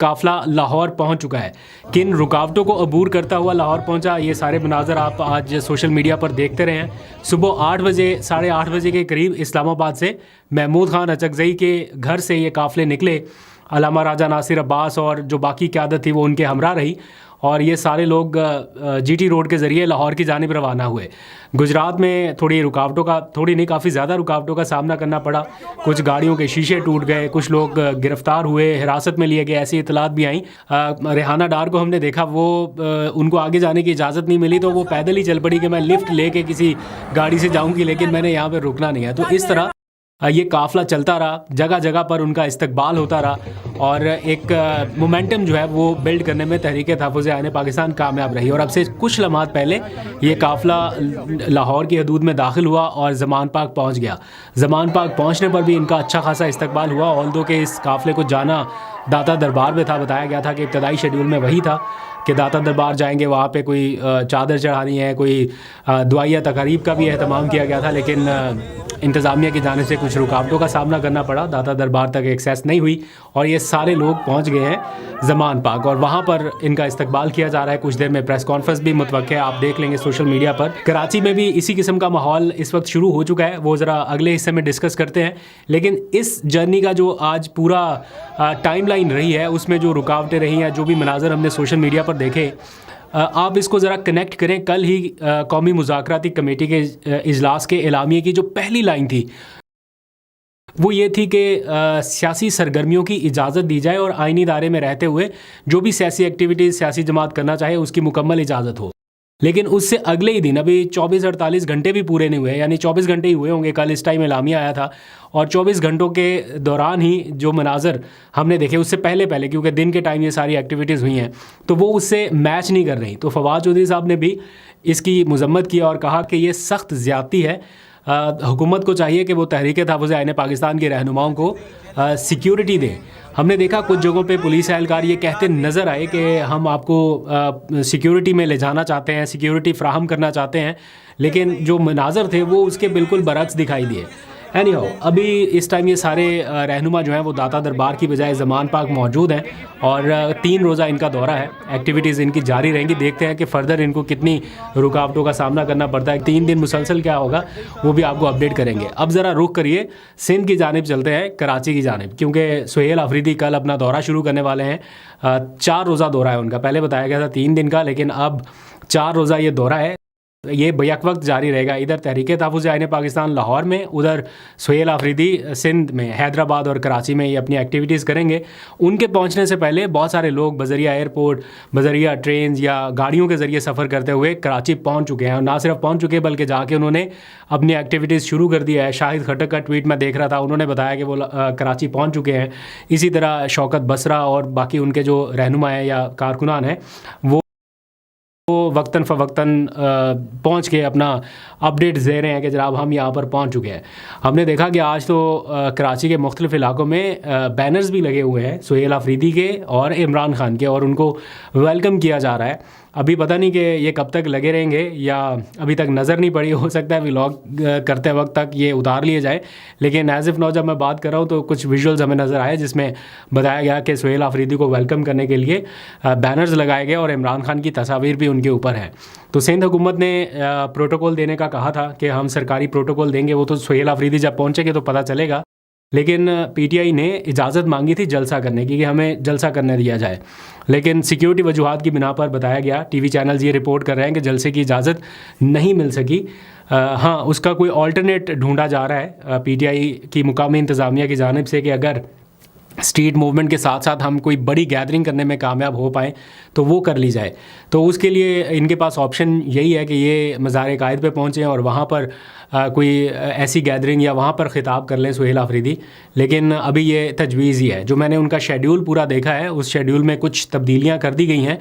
قافلہ لاہور پہنچ چکا ہے. کن رکاوٹوں کو عبور کرتا ہوا لاہور پہنچا، یہ سارے مناظر آپ آج سوشل میڈیا پر دیکھتے رہے ہیں. صبح 8 بجے 8:30 بجے کے قریب اسلام آباد سے محمود خان اچکزئی کے گھر سے یہ قافلے نکلے. علامہ راجہ ناصر عباس اور جو باقی قیادت تھی وہ ان کے ہمراہ رہی، اور یہ سارے لوگ جی ٹی روڈ کے ذریعے لاہور کی جانب روانہ ہوئے. گجرات میں کافی زیادہ رکاوٹوں کا سامنا کرنا پڑا. کچھ گاڑیوں کے شیشے ٹوٹ گئے، کچھ لوگ گرفتار ہوئے، حراست میں لیے گئے، ایسی اطلاعات بھی آئیں. ریحانہ ڈار کو ہم نے دیکھا، وہ ان کو آگے جانے کی اجازت نہیں ملی تو وہ پیدل ہی چل پڑی کہ میں لفٹ لے کے کسی گاڑی سے جاؤں گی، لیکن میں نے یہاں پہ رکنا نہیں ہے. تو اس طرح یہ قافلہ چلتا رہا، جگہ جگہ پر ان کا استقبال ہوتا رہا، اور ایک مومنٹم جو ہے وہ بلڈ کرنے میں تحریک تحفظ آئین پاکستان کامیاب رہی. اور اب سے کچھ لمحات پہلے یہ قافلہ لاہور کی حدود میں داخل ہوا اور زمان پاک پہنچ گیا. زمان پاک پہنچنے پر بھی ان کا اچھا خاصا استقبال ہوا، آلدو کہ اس قافلے کو جانا داتا دربار میں تھا. بتایا گیا تھا کہ ابتدائی شیڈول میں وہی تھا کہ داتا دربار جائیں گے، وہاں پہ کوئی چادر چڑھانی ہے، کوئی دعائیہ تقاریب کا بھی اہتمام کیا گیا تھا، لیکن انتظامیہ کی جانب سے کچھ رکاوٹوں کا سامنا کرنا پڑا. داتا دربار تک ایکسیس نہیں ہوئی اور یہ سارے لوگ پہنچ گئے ہیں زمان پاک، اور وہاں پر ان کا استقبال کیا جا رہا ہے. کچھ دیر میں پریس کانفرنس بھی متوقع ہے، آپ دیکھ لیں گے سوشل میڈیا پر. کراچی میں بھی اسی قسم کا ماحول اس وقت شروع ہو چکا ہے، وہ ذرا اگلے حصے میں ڈسکس کرتے ہیں. لیکن اس جرنی کا جو آج پورا ٹائم لائن رہی ہے، اس میں جو رکاوٹیں رہی ہیں، جو بھی مناظر ہم نے سوشل میڈیا پر دیکھے، آپ اس کو ذرا کنیکٹ کریں. کل ہی قومی مذاکراتی کمیٹی کے اجلاس کے اعلامیے کی جو پہلی لائن تھی وہ یہ تھی کہ سیاسی سرگرمیوں کی اجازت دی جائے اور آئینی دائرے میں رہتے ہوئے جو بھی سیاسی ایکٹیویٹیز سیاسی جماعت کرنا چاہے اس کی مکمل اجازت ہو. لیکن اس سے اگلے ہی دن، ابھی 24-48 گھنٹے بھی پورے نہیں ہوئے، یعنی 24 گھنٹے ہی ہوئے ہوں گے، کل اس ٹائم اعلامیہ آیا تھا، اور 24 گھنٹوں کے دوران ہی جو مناظر ہم نے دیکھے، اس سے پہلے کیونکہ دن کے ٹائم یہ ساری ایکٹیویٹیز ہوئی ہیں تو وہ اس سے میچ نہیں کر رہی. تو فواد چودھری صاحب نے بھی اس کی مذمت کی اور کہا کہ یہ سخت زیادتی ہے. حکومت کو چاہیے کہ وہ تحریک تحفظ آئین پاکستان کے رہنماؤں کو سیکیورٹی دے. ہم نے دیکھا کچھ جگہوں پہ پولیس اہلکار یہ کہتے نظر آئے کہ ہم آپ کو سیکیورٹی میں لے جانا چاہتے ہیں، سیکیورٹی فراہم کرنا چاہتے ہیں، لیکن جو مناظر تھے وہ اس کے بالکل برعکس دکھائی دیے. اینی ہاؤ، ابھی اس ٹائم یہ سارے رہنما جو ہیں وہ داتا دربار کی بجائے زمان پاک موجود ہیں، اور 3 روزہ ان کا دورہ ہے. ایکٹیویٹیز ان کی جاری رہیں گی. دیکھتے ہیں کہ فردر ان کو کتنی رکاوٹوں کا سامنا کرنا پڑتا ہے. 3 دن مسلسل کیا ہوگا وہ بھی آپ کو اپڈیٹ کریں گے. اب ذرا رخ کریے سندھ کی جانب، چلتے ہیں کراچی کی جانب، کیونکہ سہیل آفریدی کل اپنا دورہ شروع کرنے والے ہیں. 4 روزہ دورہ ہے ان کا. پہلے بتایا گیا تھا 3 دن کا، لیکن اب 4 روزہ یہ دورہ ہے. یہ بیک وقت جاری رہے گا. ادھر تحریک تحفظ آئین پاکستان لاہور میں، ادھر سہیل آفریدی سندھ میں، حیدرآباد اور کراچی میں یہ اپنی ایکٹیویٹیز کریں گے. ان کے پہنچنے سے پہلے بہت سارے لوگ بذریعہ ایئرپورٹ، بذریعہ ٹرینز یا گاڑیوں کے ذریعے سفر کرتے ہوئے کراچی پہنچ چکے ہیں. اور نہ صرف پہنچ چکے بلکہ جا کے انہوں نے اپنی ایکٹیویٹیز شروع کر دی ہے. شاہد خٹک کا ٹویٹ میں دیکھ رہا تھا، انہوں نے بتایا کہ وہ کراچی پہنچ چکے ہیں. اسی طرح شوکت بسرا اور باقی ان کے جو رہنما ہیں یا کارکنان ہیں وہ وقتاً فوقتاً پہنچ کے اپنا اپڈیٹ دے رہے ہیں کہ جناب ہم یہاں پر پہنچ چکے ہیں. ہم نے دیکھا کہ آج تو کراچی کے مختلف علاقوں میں بینرز بھی لگے ہوئے ہیں سہیل آفریدی کے اور عمران خان کے، اور ان کو ویلکم کیا جا رہا ہے. ابھی پتہ نہیں کہ یہ کب تک لگے رہیں گے، یا ابھی تک نظر نہیں پڑی، ہو سکتا ہے ولاگ کرتے وقت تک یہ اتار لیے جائے. لیکن ایز اف نو جب میں بات کر رہا ہوں تو کچھ ویژولز ہمیں نظر آئے جس میں بتایا گیا کہ سہیل آفریدی کو ویلکم کرنے کے لیے بینرز لگائے گئے اور عمران خان کی تصاویر بھی ان کے اوپر ہیں. تو سندھ حکومت نے پروٹوکول دینے کا کہا تھا کہ ہم سرکاری پروٹوکول دیں گے، وہ تو سہیل آفریدی جب پہنچے گے تو پتہ چلے گا. لیکن پی ٹی آئی نے اجازت مانگی تھی جلسہ کرنے کی کہ ہمیں جلسہ کرنے دیا جائے، لیکن سیکیورٹی وجوہات کی بنا پر بتایا گیا، ٹی وی چینلز یہ رپورٹ کر رہے ہیں کہ جلسے کی اجازت نہیں مل سکی. ہاں، اس کا کوئی آلٹرنیٹ ڈھونڈا جا رہا ہے پی ٹی آئی کی مقامی انتظامیہ کی جانب سے کہ اگر اسٹریٹ موومنٹ کے ساتھ ساتھ ہم کوئی بڑی گیدرنگ کرنے میں کامیاب ہو پائیں تو وہ کر لی جائے. تو اس کے لیے ان کے پاس آپشن یہی ہے کہ یہ مزار قائد پہ پہنچیں اور وہاں پر کوئی ایسی گیدرنگ یا وہاں پر خطاب کر لیں سہیل آفریدی. لیکن ابھی یہ تجویز ہی ہے. جو میں نے ان کا شیڈیول پورا دیکھا ہے، اس شیڈیول میں کچھ تبدیلیاں کر دی گئی ہیں،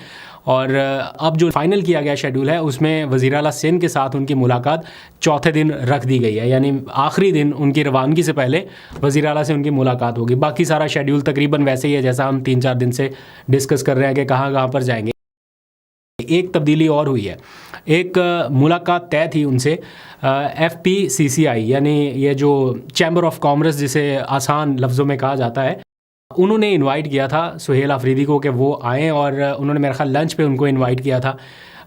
اور اب جو فائنل کیا گیا شیڈیول ہے اس میں وزیر اعلیٰ سندھ کے ساتھ ان کی ملاقات چوتھے دن رکھ دی گئی ہے، یعنی آخری دن ان کی روانگی سے پہلے وزیر اعلیٰ سے ان کی ملاقات ہوگی. باقی سارا شیڈیول تقریباً ویسے ہی ہے جیسا ہم 3-4 دن سے ڈسکس کر رہے ہیں کہ کہاں کہاں پر جائیں گے. ایک تبدیلی اور ہوئی ہے، ایک ملاقات طے تھی ان سے ایف پی سی سی آئی، یعنی یہ جو چیمبر آف کامرس جسے آسان لفظوں میں کہا جاتا ہے، انہوں نے انوائٹ کیا تھا سہیل آفریدی کو کہ وہ آئیں، اور انہوں نے میرا خیال لنچ پہ ان کو انوائٹ کیا تھا،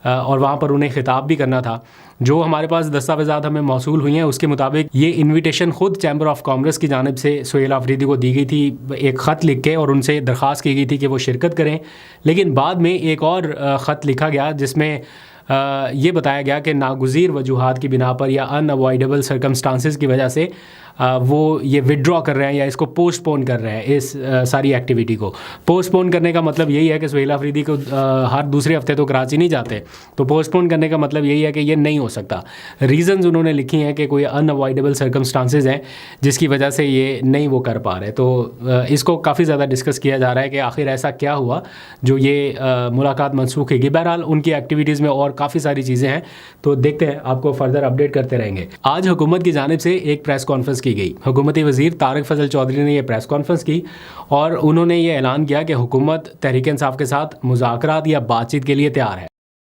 اور وہاں پر انہیں خطاب بھی کرنا تھا۔ جو ہمارے پاس دستاویزات ہمیں موصول ہوئی ہیں اس کے مطابق یہ انویٹیشن خود چیمبر آف کامرس کی جانب سے سہیل آفریدی کو دی گئی تھی، ایک خط لکھ کے، اور ان سے درخواست کی گئی تھی کہ وہ شرکت کریں۔ لیکن بعد میں ایک اور خط لکھا گیا جس میں یہ بتایا گیا کہ ناگزیر وجوہات کی بنا پر یا ان اوائڈیبل سرکمسٹانسز کی وجہ سے وہ یہ وڈرا کر رہے ہیں یا اس کو پوسٹ پون کر رہے ہیں، اس ساری ایکٹیویٹی کو۔ پوسٹ پون کرنے کا مطلب یہی ہے کہ سہیل آفریدی کو ہر دوسرے ہفتے تو کراچی نہیں جاتے، تو پوسٹ پون کرنے کا مطلب یہی ہے کہ یہ نہیں ہو سکتا۔ ریزنز انہوں نے لکھی ہیں کہ کوئی ان اوائڈیبل سرکمسٹانسز ہیں جس کی وجہ سے یہ نہیں وہ کر پا رہے۔ تو اس کو کافی زیادہ ڈسکس کیا جا رہا ہے کہ آخر ایسا کیا ہوا جو یہ ملاقات منسوخ ہوگی۔ بہرحال ان کی ایکٹیویٹیز میں اور کافی ساری چیزیں ہیں، تو دیکھتے ہیں، آپ کو فردر اپڈیٹ کرتے رہیں گے۔ آج حکومت کی جانب سے ایک پریس کانفرنس کی گئی۔ حکومتی وزیر طارق فضل چودھری نے یہ پریس کانفرنس کی اور انہوں نے یہ اعلان کیا کہ حکومت تحریک انصاف کے ساتھ مذاکرات یا بات چیت کے لیے تیار ہے،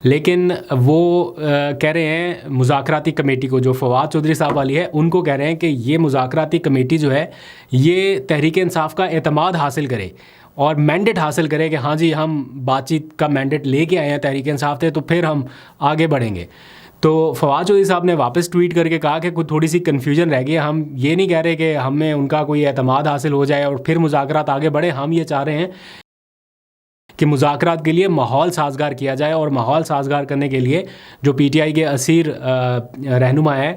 لیکن وہ کہہ رہے ہیں مذاکراتی کمیٹی کو، جو فواد چودھری صاحب والی ہے، ان کو کہہ رہے ہیں کہ یہ مذاکراتی کمیٹی جو ہے یہ تحریک انصاف کا اعتماد حاصل کرے اور مینڈیٹ حاصل کرے کہ ہاں جی ہم بات چیت کا مینڈیٹ لے کے آئے ہیں تحریک انصاف سے، تو پھر ہم آگے بڑھیں گے۔ تو فواد چودھری صاحب نے واپس ٹویٹ کر کے کہا کہ کوئی تھوڑی سی کنفیوژن رہ گئی ہے، ہم یہ نہیں کہہ رہے کہ ہمیں ان کا کوئی اعتماد حاصل ہو جائے اور پھر مذاکرات آگے بڑھے، ہم یہ چاہ رہے ہیں کہ مذاکرات کے لیے ماحول سازگار کیا جائے، اور ماحول سازگار کرنے کے لیے جو پی ٹی آئی کے اسیر رہنما ہیں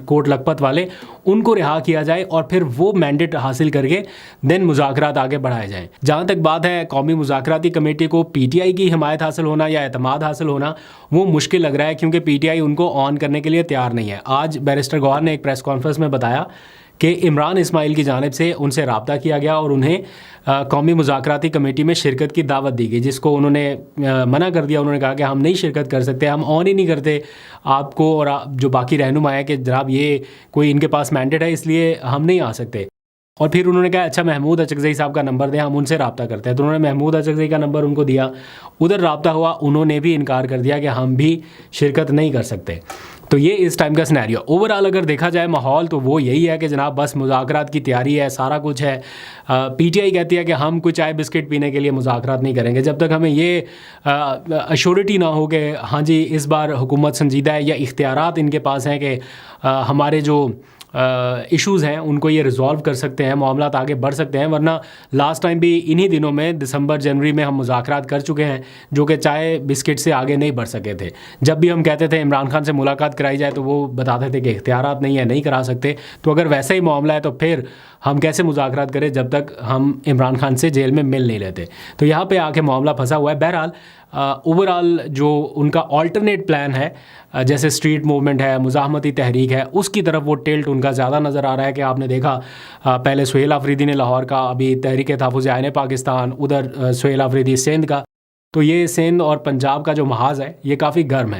کوٹ لکھپت والے، ان کو رہا کیا جائے اور پھر وہ مینڈیٹ حاصل کر کے دین مذاکرات آگے بڑھائے جائیں۔ جہاں تک بات ہے قومی مذاکراتی کمیٹی کو پی ٹی آئی کی حمایت حاصل ہونا یا اعتماد حاصل ہونا، وہ مشکل لگ رہا ہے کیونکہ پی ٹی آئی ان کو آن کرنے کے لیے تیار نہیں ہے۔ آج بیرسٹر گوہر نے ایک پریس کانفرنس میں بتایا کہ عمران اسماعیل کی جانب سے ان سے رابطہ کیا گیا اور انہیں قومی مذاکراتی کمیٹی میں شرکت کی دعوت دی گئی، جس کو انہوں نے منع کر دیا۔ انہوں نے کہا کہ ہم نہیں شرکت کر سکتے، ہم آن ہی نہیں کرتے آپ کو اور جو باقی رہنما ہے کہ جناب یہ کوئی ان کے پاس مینڈیٹ ہے اس لیے ہم نہیں آ سکتے۔ اور پھر انہوں نے کہا اچھا محمود اچکزئی صاحب کا نمبر دیں، ہم ان سے رابطہ کرتے ہیں۔ تو انہوں نے محمود اچکزئی کا نمبر ان کو دیا، ادھر رابطہ ہوا، انہوں نے بھی انکار کر دیا کہ ہم بھی شرکت نہیں کر سکتے۔ تو یہ اس ٹائم کا سنیریو اوور آل اگر دیکھا جائے ماحول تو وہ یہی ہے کہ جناب بس مذاکرات کی تیاری ہے، سارا کچھ ہے۔ پی ٹی آئی کہتی ہے کہ ہم کوئی چائے بسکٹ پینے کے لیے مذاکرات نہیں کریں گے جب تک ہمیں یہ ایشورٹی نہ ہو کہ ہاں جی اس بار حکومت سنجیدہ ہے یا اختیارات ان کے پاس ہیں کہ ہمارے جو ایشوز ہیں ان کو یہ ریزالو کر سکتے ہیں، معاملات آگے بڑھ سکتے ہیں۔ ورنہ لاسٹ ٹائم بھی انہی دنوں میں دسمبر جنوری میں ہم مذاکرات کر چکے ہیں جو کہ چائے بسکٹ سے آگے نہیں بڑھ سکے تھے۔ جب بھی ہم کہتے تھے عمران خان سے ملاقات کرائی جائے تو وہ بتاتے تھے کہ اختیارات نہیں ہیں، نہیں کرا سکتے۔ تو اگر ویسا ہی معاملہ ہے تو پھر ہم کیسے مذاکرات کریں جب تک ہم عمران خان سے جیل میں مل نہیں لیتے؟ تو یہاں پہ آ کے معاملہ پھنسا ہوا ہے۔ بہرحال اوور آل جو ان کا آلٹرنیٹ پلان ہے، جیسے اسٹریٹ موومنٹ ہے، مزاحمتی تحریک ہے، اس کی طرف وہ ٹلٹ ان کا زیادہ نظر آ رہا ہے کہ آپ نے دیکھا پہلے سہیل آفریدی نے لاہور کا، ابھی تحریک تحفظ آئین پاکستان، ادھر سہیل آفریدی سندھ کا۔ تو یہ سندھ اور پنجاب کا جو محاذ ہے یہ کافی گرم ہے۔